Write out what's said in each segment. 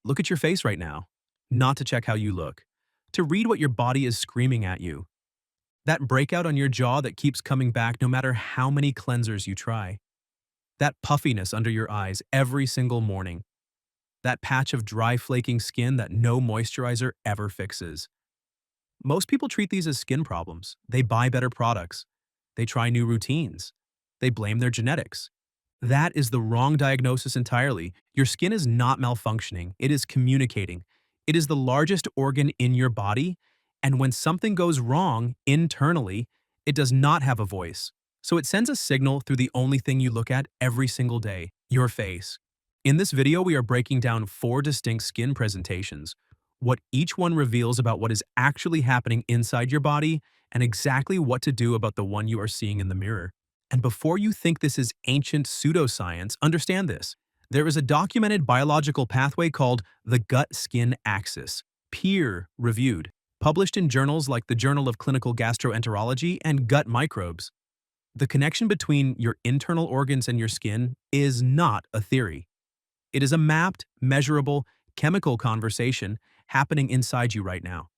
Look at your face right now. Not to check how you look. To read what your body is screaming at you. That breakout on your jaw that keeps coming back no matter how many cleansers you try. That puffiness under your eyes every single morning. That patch of dry flaking skin that no moisturizer ever fixes. Most people treat these as skin problems. They buy better products. They try new routines. They blame their genetics. That is the wrong diagnosis entirely. Your skin is not malfunctioning, it is communicating. It is the largest organ in your body, and when something goes wrong internally, it does not have a voice. So it sends a signal through the only thing you look at every single day, your face. In this video, we are breaking down 4 distinct skin presentations, what each one reveals about what is actually happening inside your body, and exactly what to do about the one you are seeing in the mirror. And before you think this is ancient pseudoscience, understand this. There is a documented biological pathway called the gut-skin axis, peer-reviewed, published in journals like the Journal of Clinical Gastroenterology and Gut Microbes. The connection between your internal organs and your skin is not a theory. It is a mapped, measurable, chemical conversation happening inside you right now.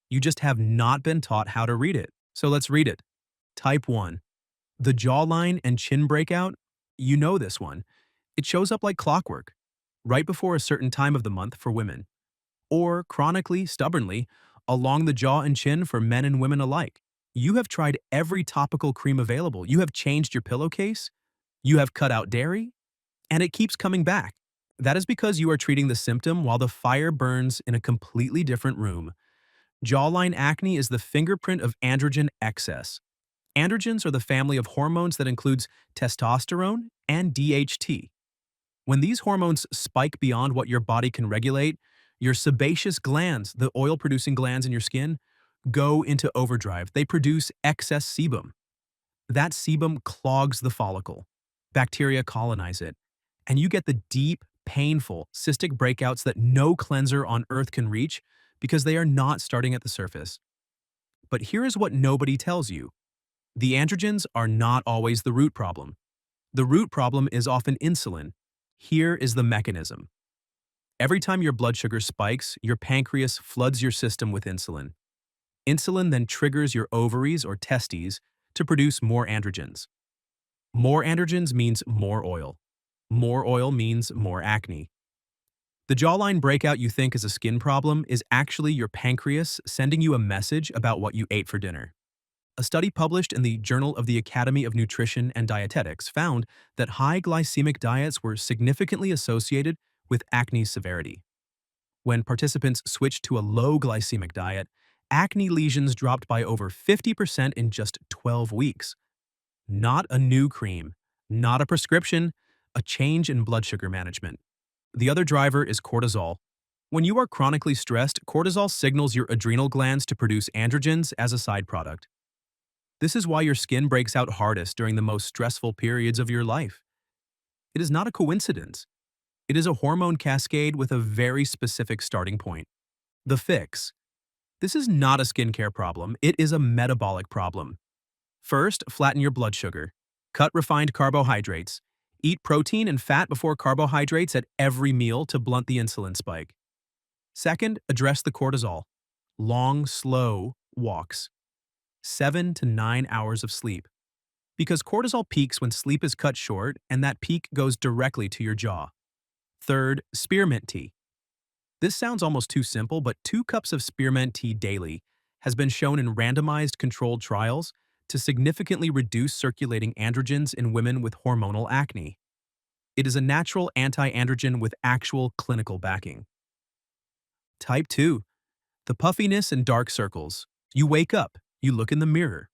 You just have not been taught how to read it. So let's read it. Type 1. The jawline and chin breakout, you know this one. It shows up like clockwork, right before a certain time of the month for women, or chronically, stubbornly, along the jaw and chin for men and women alike. You have tried every topical cream available. You have changed your pillowcase. You have cut out dairy, and it keeps coming back. That is because you are treating the symptom while the fire burns in a completely different room. Jawline acne is the fingerprint of androgen excess. Androgens are the family of hormones that includes testosterone and DHT. When these hormones spike beyond what your body can regulate, your sebaceous glands, the oil-producing glands in your skin, go into overdrive. They produce excess sebum. That sebum clogs the follicle. Bacteria colonize it, and you get the deep, painful, cystic breakouts that no cleanser on earth can reach because they are not starting at the surface. But here is what nobody tells you. The androgens are not always the root problem. The root problem is often insulin. Here is the mechanism. Every time your blood sugar spikes, your pancreas floods your system with insulin. Insulin then triggers your ovaries or testes to produce more androgens. More androgens means more oil. More oil means more acne. The jawline breakout you think is a skin problem is actually your pancreas sending you a message about what you ate for dinner. A study published in the Journal of the Academy of Nutrition and Dietetics found that high glycemic diets were significantly associated with acne severity. When participants switched to a low glycemic diet, acne lesions dropped by over 50% in just 12 weeks. Not a new cream, not a prescription, a change in blood sugar management. The other driver is cortisol. When you are chronically stressed, cortisol signals your adrenal glands to produce androgens as a side product. This is why your skin breaks out hardest during the most stressful periods of your life. It is not a coincidence. It is a hormone cascade with a very specific starting point. The fix. This is not a skincare problem, it is a metabolic problem. First, flatten your blood sugar. Cut refined carbohydrates. Eat protein and fat before carbohydrates at every meal to blunt the insulin spike. Second, address the cortisol. Long, slow walks. 7 to 9 hours of sleep. Because cortisol peaks when sleep is cut short, and that peak goes directly to your jaw. Third, spearmint tea. This sounds almost too simple, but 2 cups of spearmint tea daily has been shown in randomized controlled trials to significantly reduce circulating androgens in women with hormonal acne. It is a natural anti-androgen with actual clinical backing. Type 2. The puffiness and dark circles. You wake up, you look in the mirror.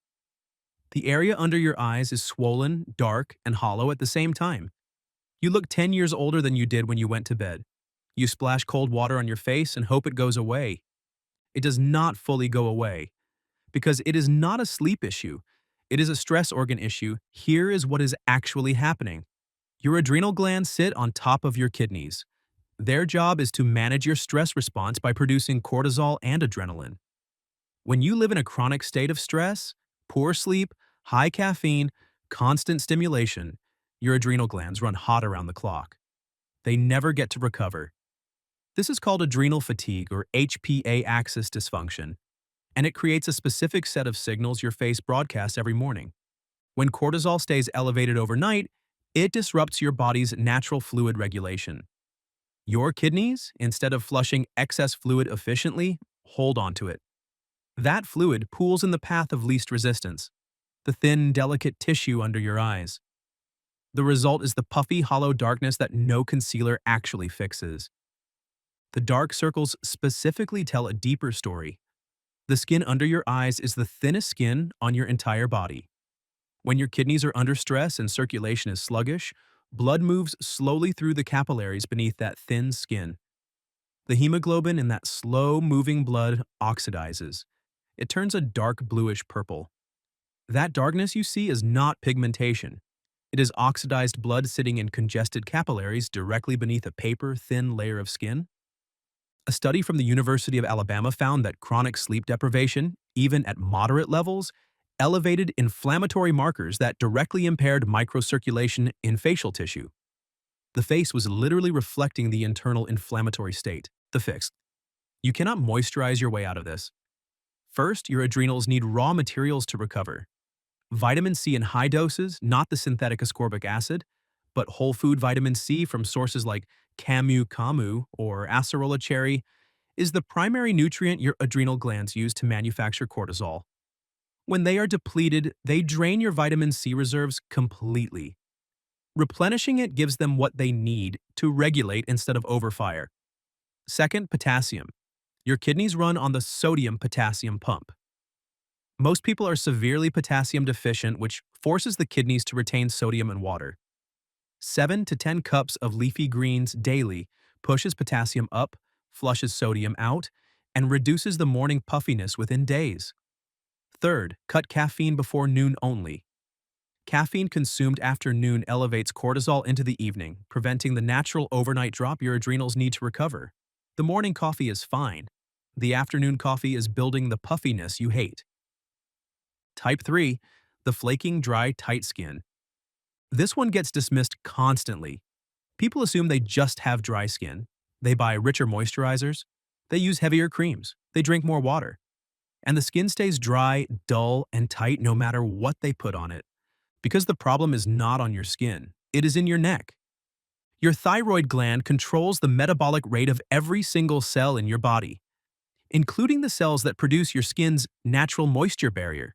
The area under your eyes is swollen, dark, and hollow at the same time. You look 10 years older than you did when you went to bed. You splash cold water on your face and hope it goes away. It does not fully go away, because it is not a sleep issue. It is a stress organ issue. Here is what is actually happening. Your adrenal glands sit on top of your kidneys. Their job is to manage your stress response by producing cortisol and adrenaline. When you live in a chronic state of stress, poor sleep, high caffeine, constant stimulation, your adrenal glands run hot around the clock. They never get to recover. This is called adrenal fatigue or HPA axis dysfunction, and it creates a specific set of signals your face broadcasts every morning. When cortisol stays elevated overnight, it disrupts your body's natural fluid regulation. Your kidneys, instead of flushing excess fluid efficiently, hold onto it. That fluid pools in the path of least resistance, the thin, delicate tissue under your eyes. The result is the puffy, hollow darkness that no concealer actually fixes. The dark circles specifically tell a deeper story. The skin under your eyes is the thinnest skin on your entire body. When your kidneys are under stress and circulation is sluggish, blood moves slowly through the capillaries beneath that thin skin. The hemoglobin in that slow-moving blood oxidizes. It turns a dark bluish purple. That darkness you see is not pigmentation. It is oxidized blood sitting in congested capillaries directly beneath a paper-thin layer of skin. A study from the University of Alabama found that chronic sleep deprivation, even at moderate levels, elevated inflammatory markers that directly impaired microcirculation in facial tissue. The face was literally reflecting the internal inflammatory state. The fix. You cannot moisturize your way out of this. First, your adrenals need raw materials to recover. Vitamin C in high doses, not the synthetic ascorbic acid, but whole food vitamin C from sources like camu or acerola cherry, is the primary nutrient your adrenal glands use to manufacture cortisol. When they are depleted, they drain your vitamin C reserves completely. Replenishing it gives them what they need to regulate instead of overfire. Second, potassium. Your kidneys run on the sodium-potassium pump. Most people are severely potassium deficient, which forces the kidneys to retain sodium and water. 7 to 10 cups of leafy greens daily pushes potassium up, flushes sodium out, and reduces the morning puffiness within days. Third, cut caffeine before noon only. Caffeine consumed after noon elevates cortisol into the evening, preventing the natural overnight drop your adrenals need to recover. The morning coffee is fine. The afternoon coffee is building the puffiness you hate. Type 3, the flaking, dry, tight skin. This one gets dismissed constantly. People assume they just have dry skin. They buy richer moisturizers. They use heavier creams. They drink more water. And the skin stays dry, dull, and tight no matter what they put on it. Because the problem is not on your skin. It is in your neck. Your thyroid gland controls the metabolic rate of every single cell in your body, including the cells that produce your skin's natural moisture barrier.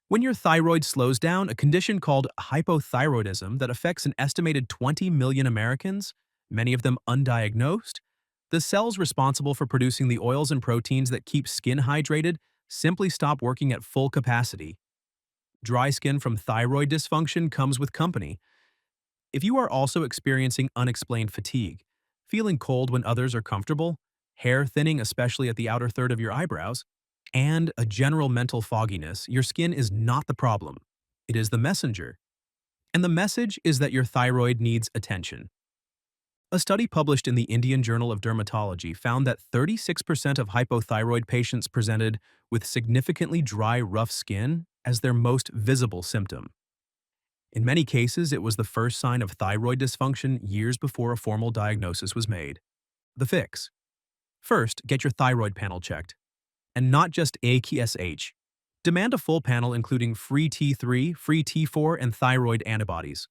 When your thyroid slows down, a condition called hypothyroidism that affects an estimated 20 million Americans, many of them undiagnosed, the cells responsible for producing the oils and proteins that keep skin hydrated simply stop working at full capacity. Dry skin from thyroid dysfunction comes with company. If you are also experiencing unexplained fatigue, feeling cold when others are comfortable, hair thinning especially at the outer third of your eyebrows, and a general mental fogginess, your skin is not the problem. It is the messenger. And the message is that your thyroid needs attention. A study published in the Indian Journal of Dermatology found that 36% of hypothyroid patients presented with significantly dry, rough skin as their most visible symptom. In many cases, it was the first sign of thyroid dysfunction years before a formal diagnosis was made. The fix. First, get your thyroid panel checked. And not just AKSH. Demand a full panel including free T3, free T4, and thyroid antibodies.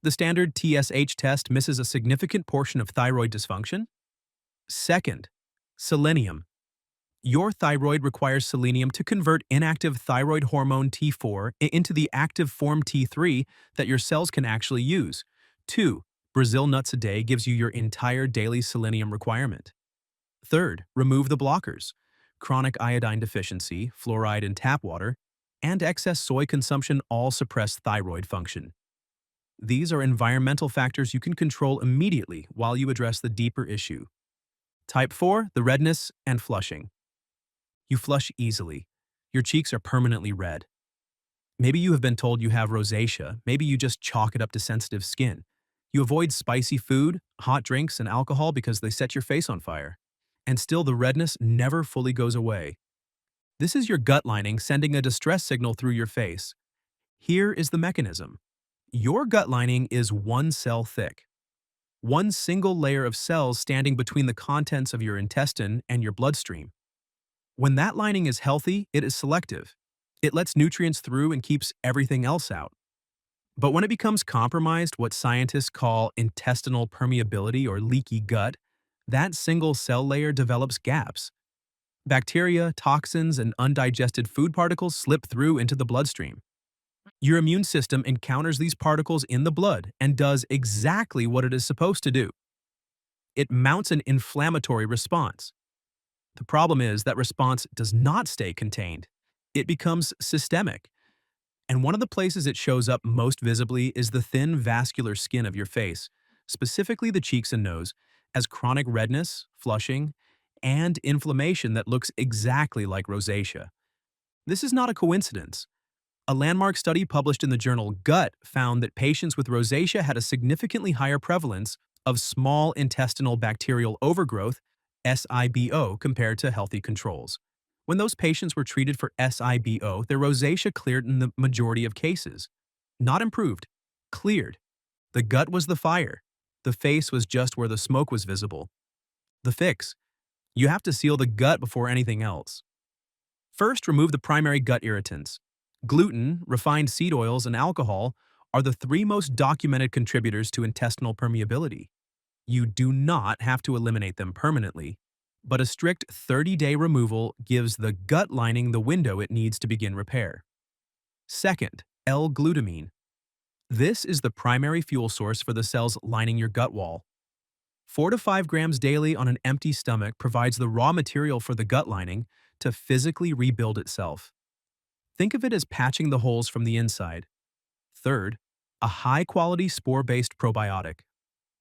The standard TSH test misses a significant portion of thyroid dysfunction. Second, selenium. Your thyroid requires selenium to convert inactive thyroid hormone T4 into the active form T3 that your cells can actually use. 2. Brazil nuts a day gives you your entire daily selenium requirement. Third, remove the blockers. Chronic iodine deficiency, fluoride in tap water, and excess soy consumption all suppress thyroid function. These are environmental factors you can control immediately while you address the deeper issue. Type 4, the redness and flushing. You flush easily. Your cheeks are permanently red. Maybe you have been told you have rosacea, maybe you just chalk it up to sensitive skin. You avoid spicy food, hot drinks, and alcohol because they set your face on fire. And still the redness never fully goes away. This is your gut lining sending a distress signal through your face. Here is the mechanism. Your gut lining is one cell thick. one single layer of cells standing between the contents of your intestine and your bloodstream. When that lining is healthy, it is selective. It lets nutrients through and keeps everything else out. But when it becomes compromised, what scientists call intestinal permeability or leaky gut, that single cell layer develops gaps. Bacteria, toxins, and undigested food particles slip through into the bloodstream. Your immune system encounters these particles in the blood and does exactly what it is supposed to do. It mounts an inflammatory response. The problem is that response does not stay contained. It becomes systemic. And one of the places it shows up most visibly is the thin vascular skin of your face, specifically the cheeks and nose, as chronic redness, flushing, and inflammation that looks exactly like rosacea. This is not a coincidence. A landmark study published in the journal Gut found that patients with rosacea had a significantly higher prevalence of small intestinal bacterial overgrowth, SIBO, compared to healthy controls. When those patients were treated for SIBO, their rosacea cleared in the majority of cases. Not improved, cleared. The gut was the fire. The face was just where the smoke was visible. The fix: you have to seal the gut before anything else. First, remove the primary gut irritants. Gluten, refined seed oils, and alcohol are the three most documented contributors to intestinal permeability. You do not have to eliminate them permanently, but a strict 30-day removal gives the gut lining the window it needs to begin repair. Second, L-glutamine. This is the primary fuel source for the cells lining your gut wall. 4 to 5 grams daily on an empty stomach provides the raw material for the gut lining to physically rebuild itself. Think of it as patching the holes from the inside. Third, a high-quality spore-based probiotic,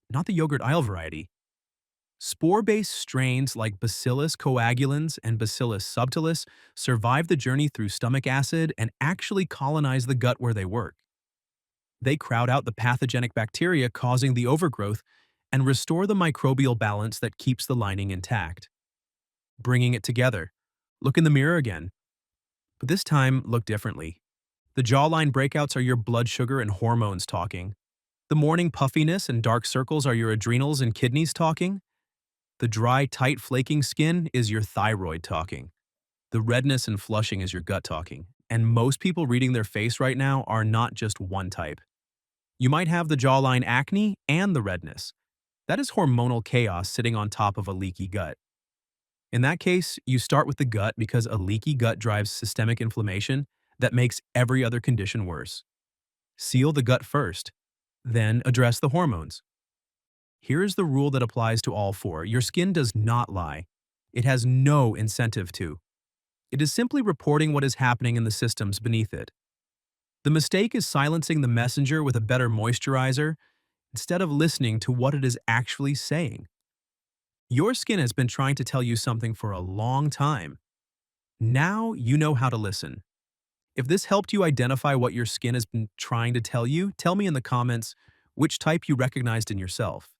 not the yogurt aisle variety. Spore-based strains like Bacillus coagulans and Bacillus subtilis survive the journey through stomach acid and actually colonize the gut where they work. They crowd out the pathogenic bacteria causing the overgrowth and restore the microbial balance that keeps the lining intact. Bringing it together. Look in the mirror again, but this time look differently. The jawline breakouts are your blood sugar and hormones talking. The morning puffiness and dark circles are your adrenals and kidneys talking. The dry, tight, flaking skin is your thyroid talking. The redness and flushing is your gut talking. And most people reading their face right now are not just one type. You might have the jawline acne and the redness. That is hormonal chaos sitting on top of a leaky gut. In that case, you start with the gut because a leaky gut drives systemic inflammation that makes every other condition worse. Seal the gut first, then address the hormones. Here is the rule that applies to all four. Your skin does not lie. It has no incentive to. It is simply reporting what is happening in the systems beneath it. The mistake is silencing the messenger with a better moisturizer instead of listening to what it is actually saying. Your skin has been trying to tell you something for a long time. Now you know how to listen. If this helped you identify what your skin has been trying to tell you, tell me in the comments which type you recognized in yourself.